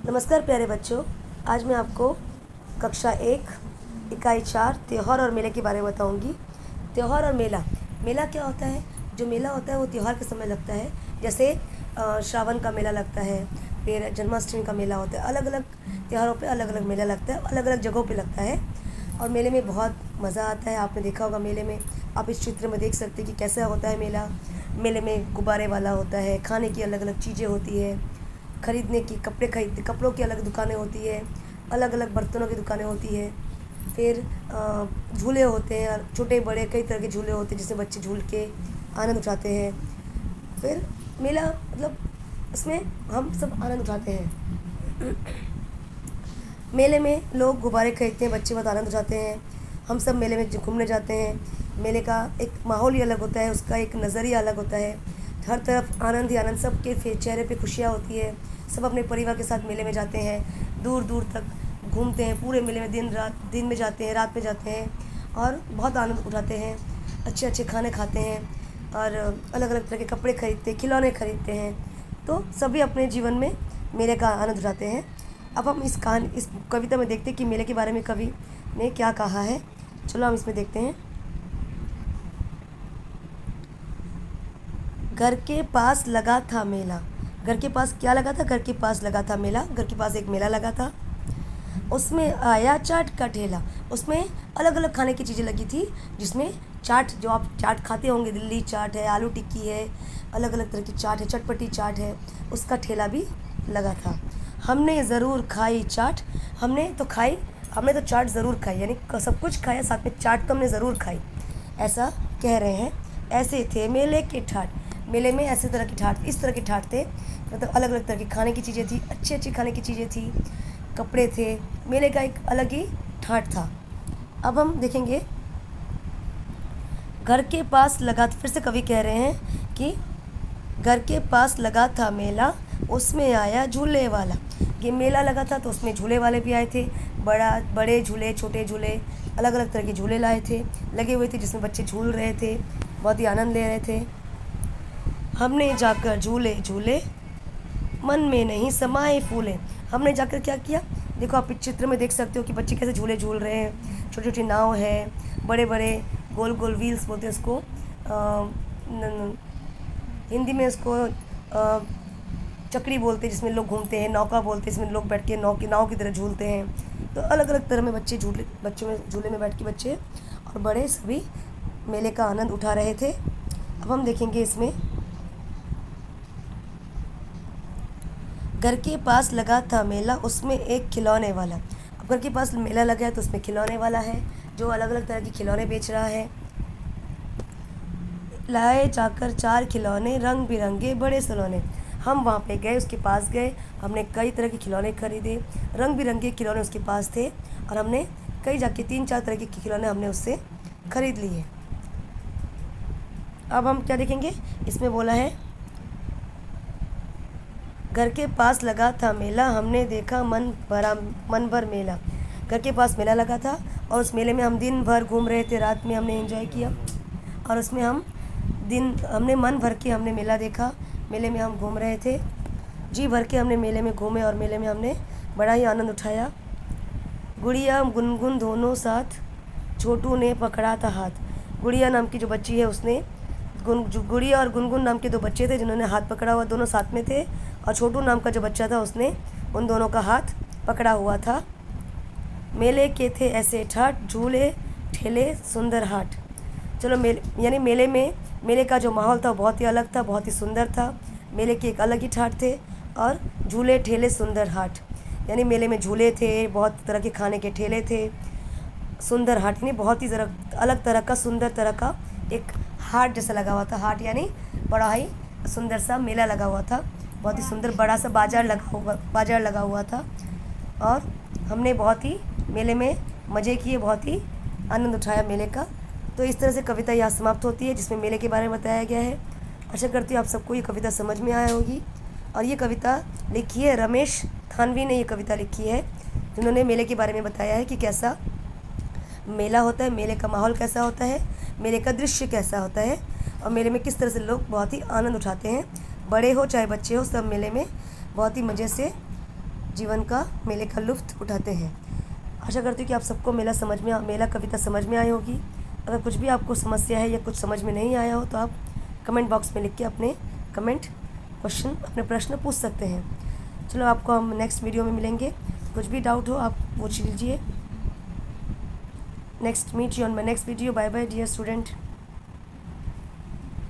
नमस्कार प्यारे बच्चों। आज मैं आपको कक्षा 1 इकाई 4 त्यौहार और मेले के बारे में बताऊंगी। त्यौहार और मेला क्या होता है? जो मेला होता है वो त्यौहार के समय लगता है। जैसे श्रावण का मेला लगता है, फिर जन्माष्टमी का मेला होता है। अलग अलग त्योहारों पे अलग अलग मेला लगता है, अलग अलग जगहों पे लगता है और मेले में बहुत मज़ा आता है। आपने देखा होगा मेले में, आप इस चित्र में देख सकते हैं कि कैसा होता है मेला। मेले में गुब्बारे वाला होता है, खाने की अलग अलग चीज़ें होती है, खरीदने की कपड़ों की अलग दुकानें होती है, अलग अलग बर्तनों की दुकानें होती है। फिर झूले होते हैं, छोटे बड़े कई तरह के झूले होते हैं जिसमें बच्चे झूल के आनंद उठाते हैं। फिर मेला मतलब उसमें हम सब आनंद उठाते हैं। मेले में लोग गुब्बारे खरीदते हैं, बच्चे बहुत आनंद उठाते हैं। हम सब मेले में घूमने जाते हैं। मेले का एक माहौल ही अलग होता है, उसका एक नज़रिया अलग होता है। हर तरफ आनंद ही आनंद, सबके चेहरे पे खुशियाँ होती है। सब अपने परिवार के साथ मेले में जाते हैं, दूर दूर तक घूमते हैं। पूरे मेले में दिन में जाते हैं, रात में जाते हैं और बहुत आनंद उठाते हैं। अच्छे अच्छे खाने खाते हैं और अलग अलग तरह के कपड़े खरीदते हैं, खिलौने खरीदते हैं। तो सभी अपने जीवन में मेले का आनंद उठाते हैं। अब हम इस कविता में देखते हैं कि मेले के बारे में कवि ने क्या कहा है। चलो हम इसमें देखते हैं। घर के पास लगा था मेला। घर के पास क्या लगा था? घर के पास लगा था मेला। घर के पास एक मेला लगा था, उसमें आया चाट का ठेला। उसमें अलग अलग खाने की चीज़ें लगी थी, जिसमें चाट, जो आप चाट खाते होंगे, दिल्ली चाट है, आलू टिक्की है, अलग अलग तरह की चाट है, चटपटी चाट है, उसका ठेला भी लगा था। हमने ज़रूर खाई चाट। हमने तो चाट ज़रूर खाई, यानी सब कुछ खाया, साथ में चाट तो हमने ज़रूर खाई, ऐसा कह रहे हैं। ऐसे थे मेले के ठाट। मेले में ऐसे तरह की ठाट, इस तरह की ठाट थे, मतलब अलग अलग तरह की खाने की चीज़ें थी, अच्छी अच्छी खाने की चीज़ें थी, कपड़े थे। मेले का एक अलग ही ठाट था। अब हम देखेंगे, घर के पास लगा, फिर से कवि कह रहे हैं कि घर के पास लगा था मेला, उसमें आया झूले वाला। ये मेला लगा था तो उसमें झूले वाले भी आए थे। बड़े झूले, छोटे झूले, अलग अलग तरह के झूले लगे हुए थे, जिसमें बच्चे झूल रहे थे, बहुत ही आनंद ले रहे थे। हमने जाकर झूले झूले, मन में नहीं समाए फूले। हमने जाकर क्या किया? देखो, आप इस चित्र में देख सकते हो कि बच्चे कैसे झूले झूल रहे हैं। छोटी छोटी नाव है, बड़े बड़े गोल गोल व्हील्स बोलते हैं उसको, हिंदी में उसको चक्री बोलते हैं, जिसमें लोग घूमते हैं। नौका बोलते हैं, जिसमें लोग बैठ के नाव की तरह झूलते हैं। तो अलग अलग तरह में झूले में बैठ के बच्चे और बड़े सभी मेले का आनंद उठा रहे थे। अब हम देखेंगे इसमें, घर के पास लगा था मेला, उसमें एक खिलौने वाला। अब घर के पास मेला लगा है तो उसमें खिलौने वाला है, जो अलग अलग तरह के खिलौने बेच रहा है। लाए जाकर 4 खिलौने, रंग बिरंगे बड़े सलोने। हम वहाँ पे गए, उसके पास गए, हमने कई तरह के खिलौने खरीदे। रंग बिरंगे खिलौने उसके पास थे और हमने कई जाके 3-4 तरह के खिलौने हमने उससे खरीद लिए। अब हम क्या देखेंगे, इसमें बोला है, घर के पास लगा था मेला, हमने देखा मन भर मेला। घर के पास मेला लगा था और उस मेले में हम दिन भर घूम रहे थे, रात में हमने एंजॉय किया और उसमें हमने मन भर के हमने मेला देखा। मेले में हम घूम रहे थे, जी भर के हमने मेले में घूमे और मेले में हमने बड़ा ही आनंद उठाया। गुड़िया गुनगुन दोनों साथ, छोटू ने पकड़ा था हाथ। गुड़िया नाम की जो बच्ची है, उसने गुड़िया और गुनगुन नाम के 2 बच्चे थे जिन्होंने हाथ पकड़ा हुआ, दोनों साथ में थे। और छोटू नाम का जो बच्चा था, उसने उन दोनों का हाथ पकड़ा हुआ था। मेले के थे ऐसे ठाट, झूले ठेले सुंदर हाट। चलो, यानी मेले का जो माहौल था बहुत ही अलग था, बहुत ही सुंदर था। मेले के एक अलग ही ठाट थे और झूले ठेले सुंदर हाट, यानी मेले में झूले थे, बहुत तरह के खाने के ठेले थे। सुंदर हाट यानी बहुत ही अलग तरह का, सुंदर तरह का एक हाट जैसा लगा हुआ था। हाट यानी बड़ा ही सुंदर सा मेला लगा हुआ था, बहुत ही सुंदर बड़ा सा बाजार लगा हुआ था और हमने बहुत ही मेले में मज़े किए, बहुत ही आनंद उठाया मेले का। तो इस तरह से कविता यहाँ समाप्त होती है, जिसमें मेले के बारे में बताया गया है। आशा करती हूँ आप सबको ये कविता समझ में आया होगी। और ये कविता लिखी है रमेश थानवी ने, ये कविता लिखी है, जिन्होंने मेले के बारे में बताया है कि कैसा मेला होता है, मेले का माहौल कैसा होता है, मेले का दृश्य कैसा होता है और मेले में किस तरह से लोग बहुत ही आनंद उठाते हैं। बड़े हो चाहे बच्चे हो, सब मेले में बहुत ही मज़े से जीवन का, मेले का लुत्फ़ उठाते हैं। आशा करती हूँ कि आप सबको मेला कविता समझ में आई होगी। अगर कुछ भी आपको समस्या है या कुछ समझ में नहीं आया हो तो आप कमेंट बॉक्स में लिख के अपने अपने प्रश्न पूछ सकते हैं। चलो, आपको हम नेक्स्ट वीडियो में मिलेंगे। कुछ भी डाउट हो आप पूछ लीजिए। Meet you on my next video. Bye bye dear student.